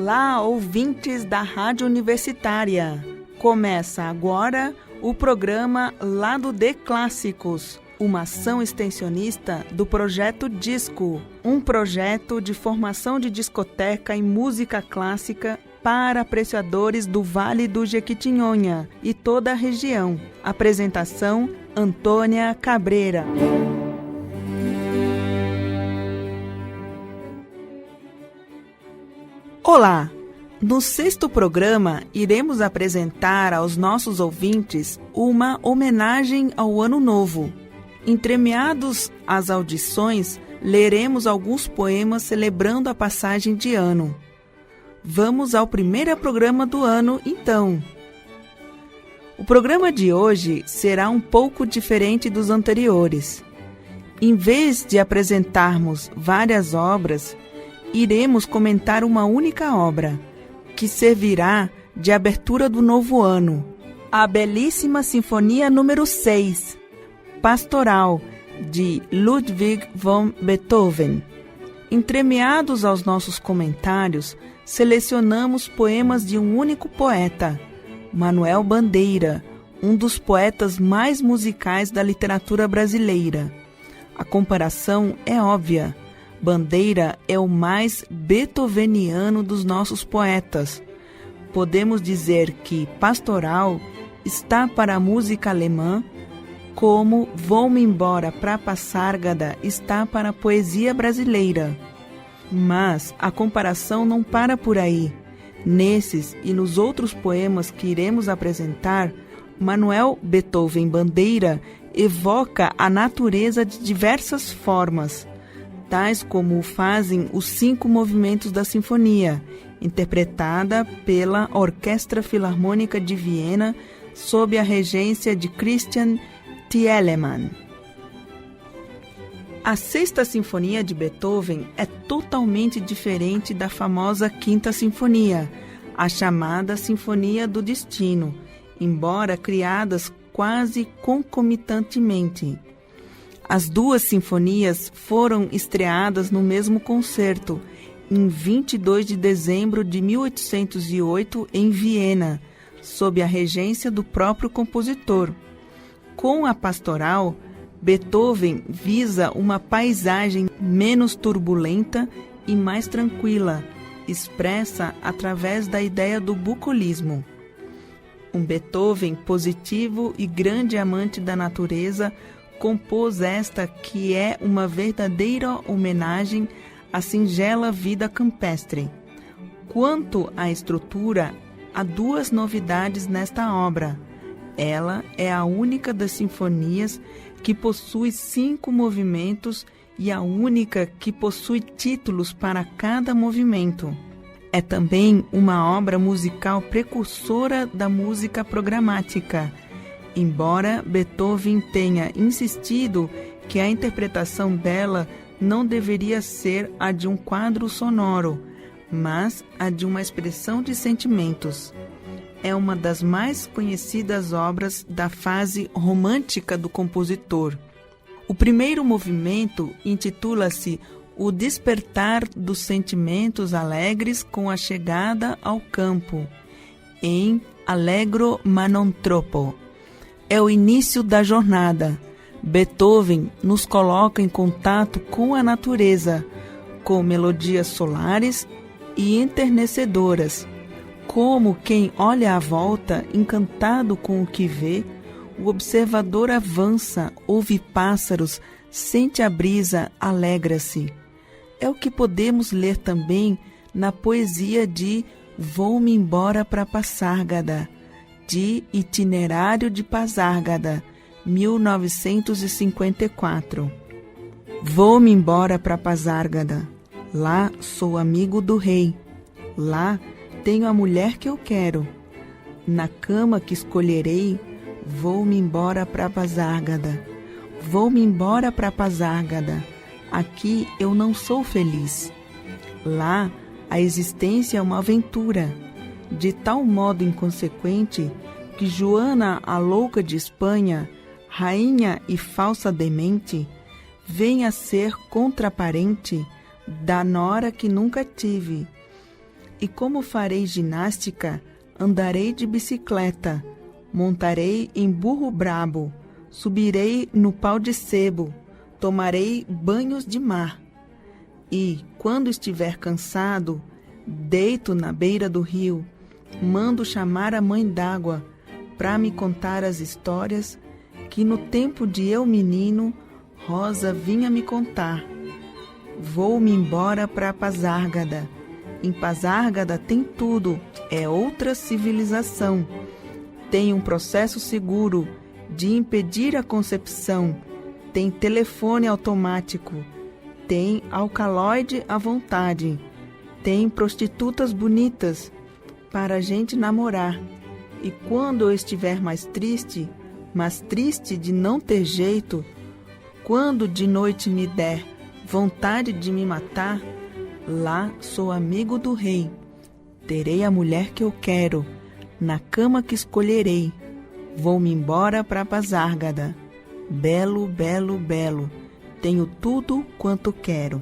Olá, ouvintes da Rádio Universitária. Começa agora o programa Lado D Clássicos, uma ação extensionista do Projeto Disco, um projeto de formação de discoteca em música clássica para apreciadores do Vale do Jequitinhonha e toda a região. Apresentação: Antônia Cabreira. Olá! No sexto programa, iremos apresentar aos nossos ouvintes uma homenagem ao Ano Novo. Entremeados às audições, leremos alguns poemas celebrando a passagem de ano. Vamos ao primeiro programa do ano, então. O programa de hoje será um pouco diferente dos anteriores. Em vez de apresentarmos várias obras, iremos comentar uma única obra, que servirá de abertura do novo ano, a belíssima Sinfonia número 6, Pastoral, de Ludwig van Beethoven. Entremeados aos nossos comentários, selecionamos poemas de um único poeta, Manuel Bandeira, um dos poetas mais musicais da literatura brasileira. A comparação é óbvia. Bandeira é o mais beethoveniano dos nossos poetas. Podemos dizer que Pastoral está para a música alemã, como Vou-me embora pra Passárgada está para a poesia brasileira. Mas a comparação não para por aí. Nesses e nos outros poemas que iremos apresentar, Manuel Beethoven Bandeira evoca a natureza de diversas formas, tais como fazem os 5 movimentos da sinfonia, interpretada pela Orquestra Filarmônica de Viena, sob a regência de Christian Thielemann. A Sexta Sinfonia de Beethoven é totalmente diferente da famosa Quinta Sinfonia, a chamada Sinfonia do Destino, embora criadas quase concomitantemente. As duas sinfonias foram estreadas no mesmo concerto, em 22 de dezembro de 1808, em Viena, sob a regência do próprio compositor. Com a Pastoral, Beethoven visa uma paisagem menos turbulenta e mais tranquila, expressa através da ideia do bucolismo. Um Beethoven positivo e grande amante da natureza compôs esta que é uma verdadeira homenagem à singela vida campestre. Quanto à estrutura, há 2 novidades nesta obra. Ela é a única das sinfonias que possui 5 movimentos e a única que possui títulos para cada movimento. É também uma obra musical precursora da música programática, embora Beethoven tenha insistido que a interpretação dela não deveria ser a de um quadro sonoro, mas a de uma expressão de sentimentos. É uma das mais conhecidas obras da fase romântica do compositor. O primeiro movimento intitula-se O Despertar dos Sentimentos Alegres com a Chegada ao Campo, em Allegro ma non troppo. É o início da jornada. Beethoven nos coloca em contato com a natureza, com melodias solares e enternecedoras. Como quem olha à volta, encantado com o que vê, o observador avança, ouve pássaros, sente a brisa, alegra-se. É o que podemos ler também na poesia de Vou-me embora pra Passárgada, de Itinerário de Passárgada, 1954. Vou-me embora pra Passárgada. Lá sou amigo do rei. Lá tenho a mulher que eu quero. Na cama que escolherei, vou-me embora pra Passárgada. Vou-me embora pra Passárgada. Aqui eu não sou feliz. Lá a existência é uma aventura, de tal modo inconsequente que Joana, a louca de Espanha, rainha e falsa demente, vem a ser contraparente da nora que nunca tive, E como farei ginástica, andarei de bicicleta, montarei em burro brabo, subirei no pau de sebo, tomarei banhos de mar. E, quando estiver cansado, deito na beira do rio, mando chamar a mãe d'água para me contar as histórias que no tempo de eu menino, Rosa vinha me contar. Vou-me embora para Pasárgada. Em Pasárgada tem tudo, é outra civilização. Tem um processo seguro de impedir a concepção. Tem telefone automático. Tem alcaloide à vontade. Tem prostitutas bonitas para a gente namorar. E quando eu estiver mais triste, mas triste de não ter jeito, quando de noite me der vontade de me matar, lá sou amigo do rei. Terei a mulher que eu quero, na cama que escolherei. Vou-me embora para Pasárgada. Belo, belo, belo, tenho tudo quanto quero.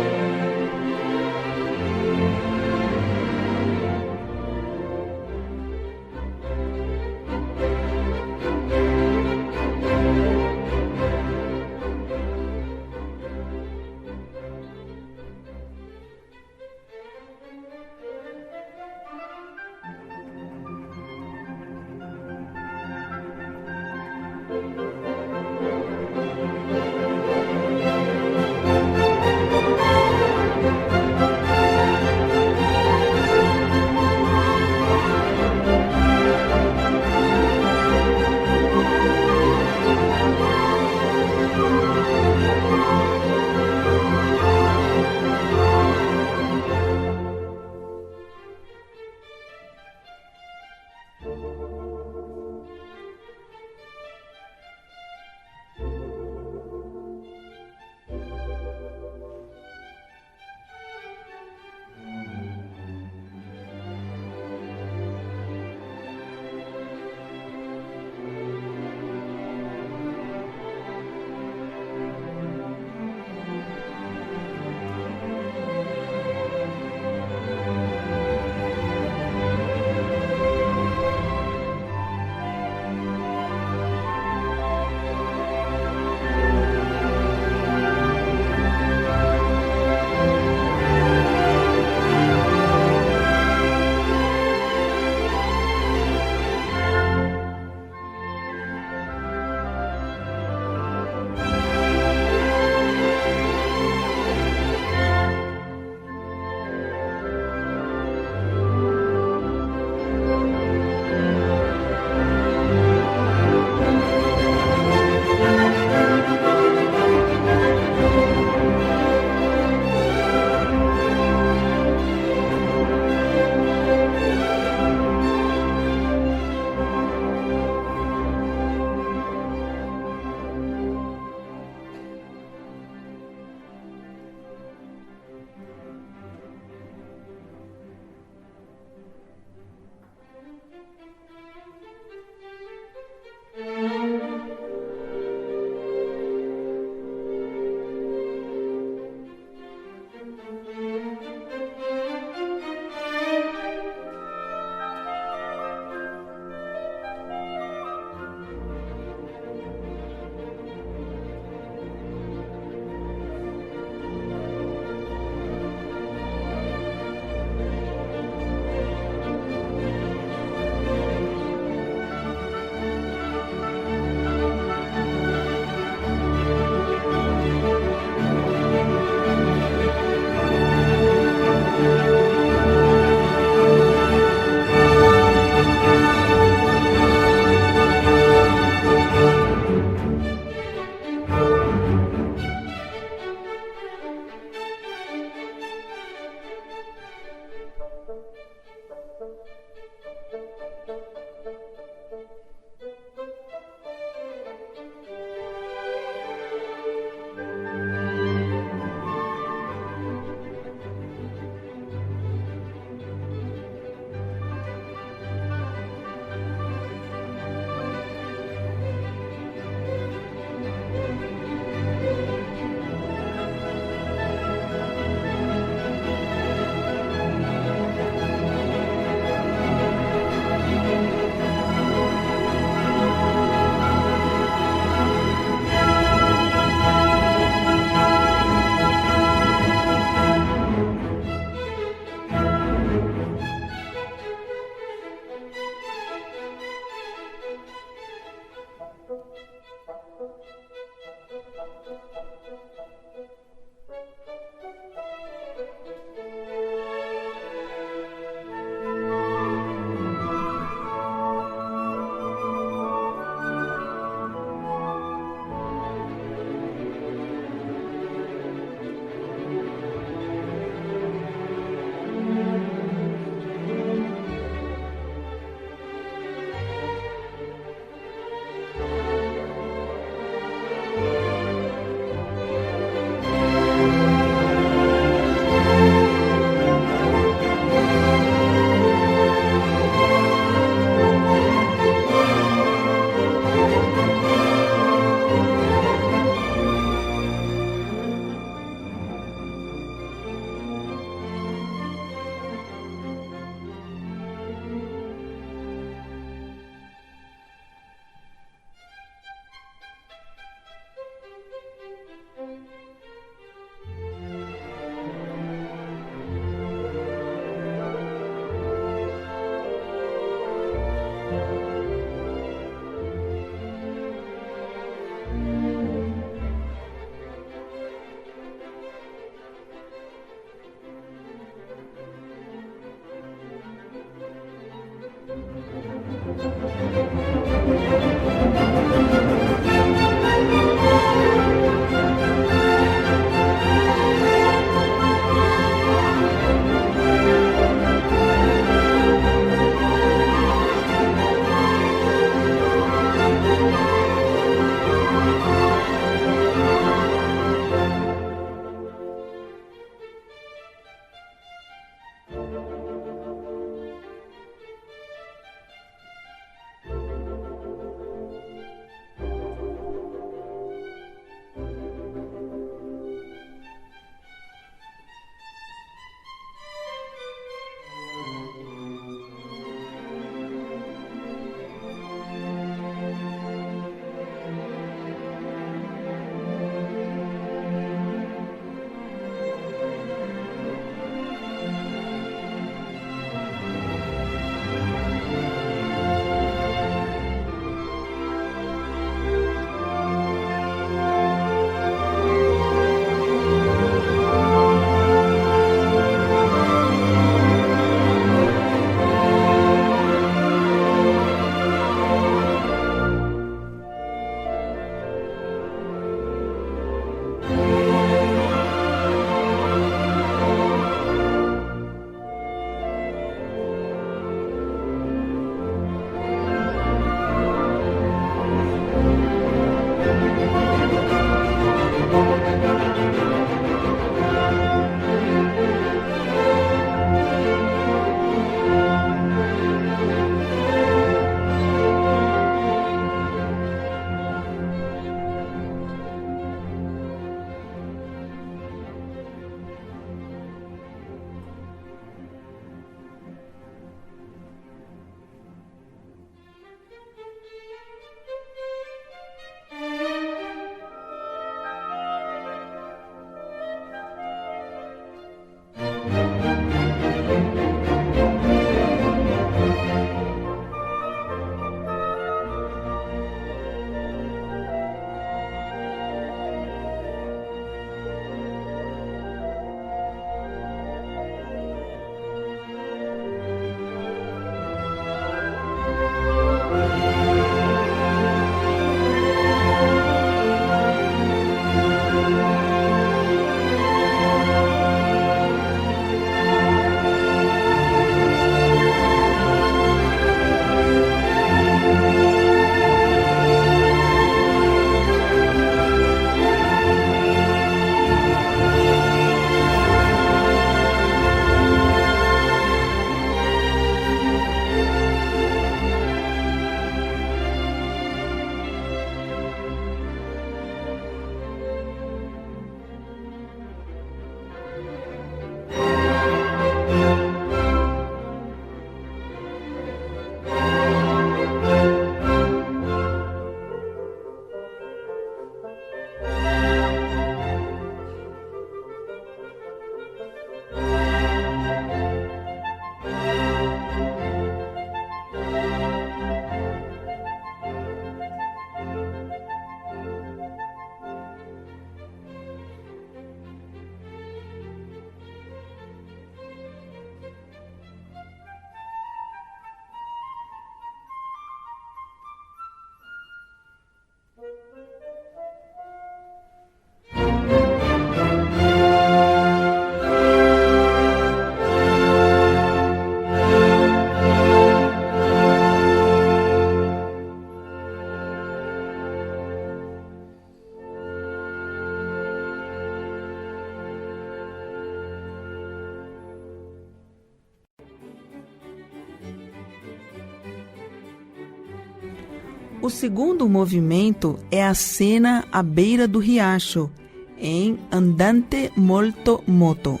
O segundo movimento é a cena à beira do riacho, em Andante molto moto.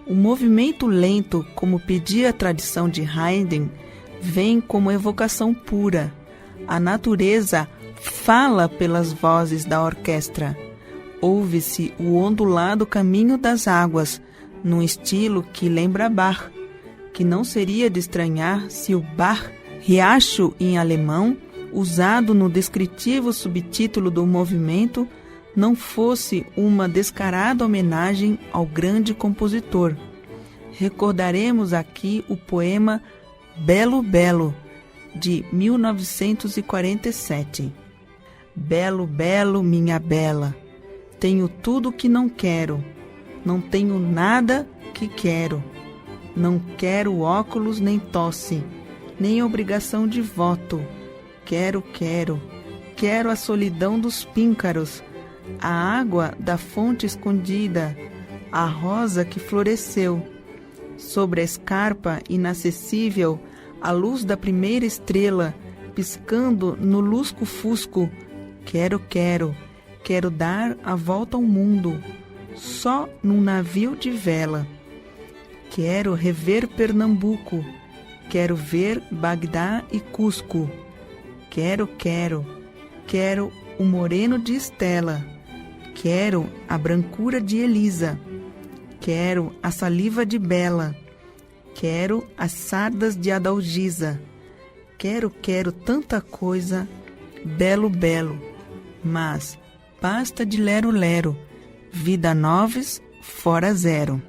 O movimento lento, como pedia a tradição de Haydn, vem como evocação pura. A natureza fala pelas vozes da orquestra. Ouve-se o ondulado caminho das águas, num estilo que lembra Bach, que não seria de estranhar se o Bach, riacho em alemão, usado no descritivo subtítulo do movimento, não fosse uma descarada homenagem ao grande compositor. Recordaremos aqui o poema Belo Belo, de 1947. Belo, belo, minha bela, tenho tudo que não quero, não tenho nada que quero. Não quero óculos nem tosse, nem obrigação de voto. Quero a solidão dos píncaros, a água da fonte escondida, a rosa que floresceu. Sobre a escarpa inacessível, a luz da primeira estrela, piscando no lusco-fusco. Quero dar a volta ao mundo, só num navio de vela. Quero rever Pernambuco, quero ver Bagdá e Cusco. Quero o moreno de Estela, quero a brancura de Elisa, quero a saliva de Bela, quero as sardas de Adalgisa. Quero tanta coisa, belo, belo, mas basta de lero-lero, vida noves, fora zero.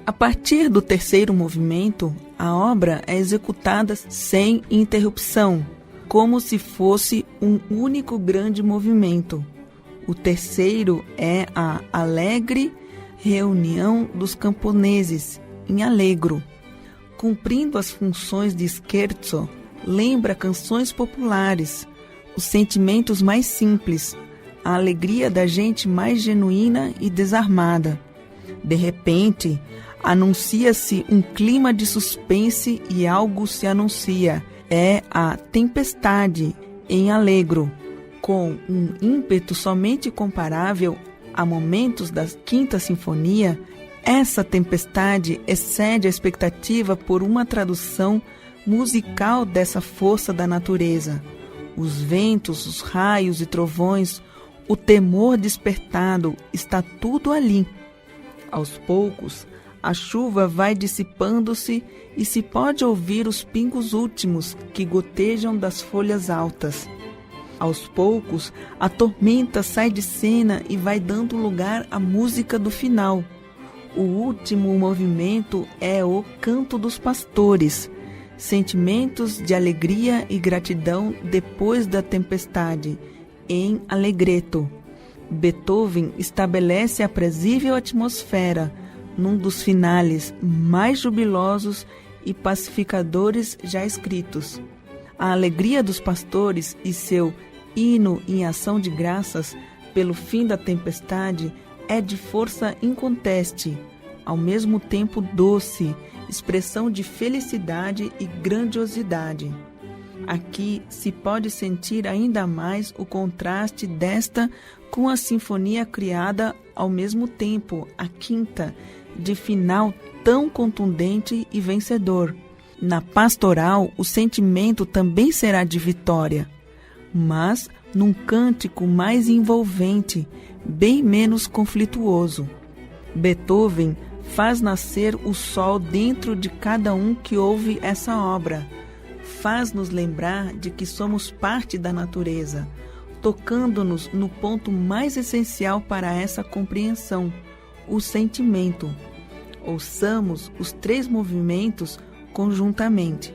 A partir do terceiro movimento, a obra é executada sem interrupção, como se fosse um único grande movimento. O terceiro é a alegre reunião dos camponeses, em allegro. Cumprindo as funções de scherzo, lembra canções populares, os sentimentos mais simples, a alegria da gente mais genuína e desarmada. De repente, anuncia-se um clima de suspense e algo se anuncia. É a tempestade em allegro, com um ímpeto somente comparável a momentos da Quinta Sinfonia. Essa tempestade excede a expectativa por uma tradução musical dessa força da natureza. Os ventos, os raios e trovões, o temor despertado, está tudo ali. Aos poucos, a chuva vai dissipando-se e se pode ouvir os pingos últimos que gotejam das folhas altas. Aos poucos, a tormenta sai de cena e vai dando lugar à música do final. O último movimento é o Canto dos Pastores, sentimentos de alegria e gratidão depois da tempestade, em allegretto. Beethoven estabelece a aprazível atmosfera num dos finales mais jubilosos e pacificadores já escritos. A alegria dos pastores e seu hino em ação de graças pelo fim da tempestade é de força inconteste, ao mesmo tempo doce, expressão de felicidade e grandiosidade. Aqui se pode sentir ainda mais o contraste desta com a sinfonia criada ao mesmo tempo, a quinta, de final tão contundente e vencedor. Na pastoral, o sentimento também será de vitória, mas num cântico mais envolvente, bem menos conflituoso. Beethoven faz nascer o sol dentro de cada um que ouve essa obra. Faz-nos lembrar de que somos parte da natureza, tocando-nos no ponto mais essencial para essa compreensão, o sentimento. Ouçamos os três movimentos conjuntamente.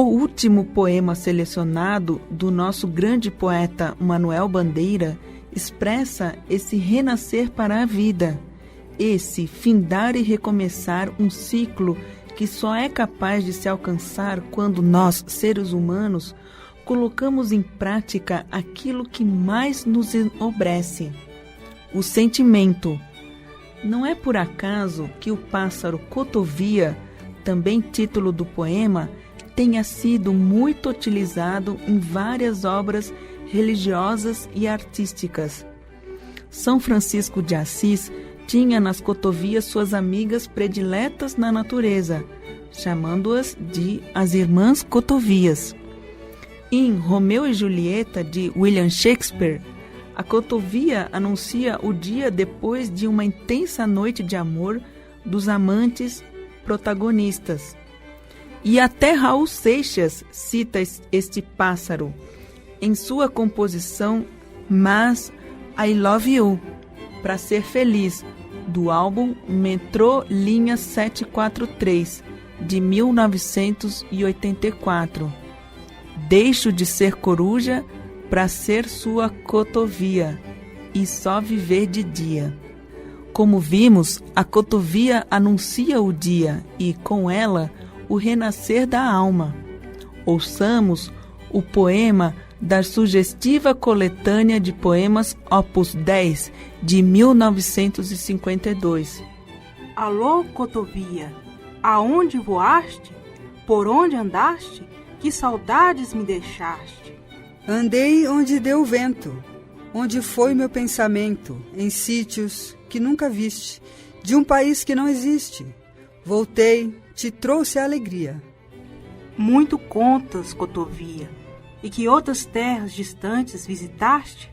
O último poema selecionado do nosso grande poeta Manuel Bandeira expressa esse renascer para a vida, esse findar e recomeçar um ciclo que só é capaz de se alcançar quando nós, seres humanos, colocamos em prática aquilo que mais nos enobrece, o sentimento. Não é por acaso que o pássaro cotovia, também título do poema, tenha sido muito utilizado em várias obras religiosas e artísticas. São Francisco de Assis tinha nas cotovias suas amigas prediletas na natureza, chamando-as de as Irmãs Cotovias. Em Romeu e Julieta, de William Shakespeare, a cotovia anuncia o dia depois de uma intensa noite de amor dos amantes protagonistas. E até Raul Seixas cita este pássaro em sua composição Mas I Love You, para ser feliz, do álbum Metrô Linha 743, de 1984. Deixo de ser coruja para ser sua cotovia e só viver de dia. Como vimos, a cotovia anuncia o dia e, com ela, o renascer da alma. Ouçamos o poema da sugestiva coletânea de poemas Opus 10, de 1952. Alô, cotovia, aonde voaste? Por onde andaste? Que saudades me deixaste? Andei onde deu o vento, onde foi meu pensamento, em sítios que nunca viste, de um país que não existe. Voltei, te trouxe a alegria. Muito contas, cotovia, e que outras terras distantes visitaste?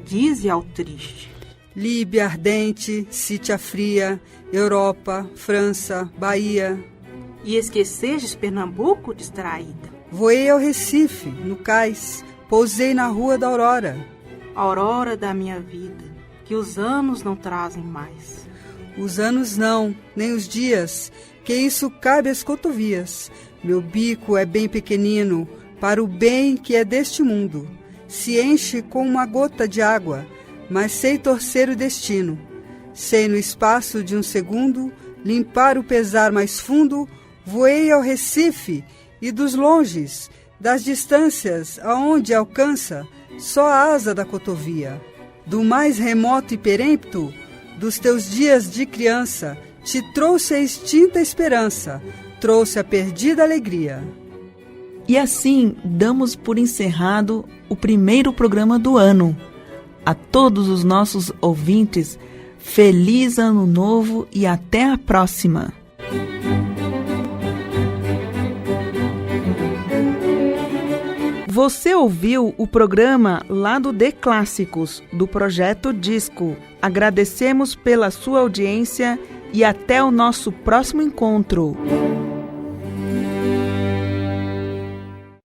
Dize ao triste. Líbia ardente, Sítia fria, Europa, França, Bahia. E esqueces Pernambuco distraída? Voei ao Recife, no cais, pousei na Rua da Aurora. Aurora da minha vida, que os anos não trazem mais. Os anos não, nem os dias, que isso cabe às cotovias. Meu bico é bem pequenino, para o bem que é deste mundo. Se enche com uma gota de água, mas sei torcer o destino. Sei no espaço de um segundo limpar o pesar mais fundo. Voei ao Recife e dos longes, das distâncias aonde alcança só a asa da cotovia. Do mais remoto e perempto dos teus dias de criança, te trouxe a extinta esperança, trouxe a perdida alegria. E assim damos por encerrado o primeiro programa do ano. A todos os nossos ouvintes, feliz ano novo e até a próxima! Você ouviu o programa Lado D Clássicos, do Projeto Disco. Agradecemos pela sua audiência e até o nosso próximo encontro.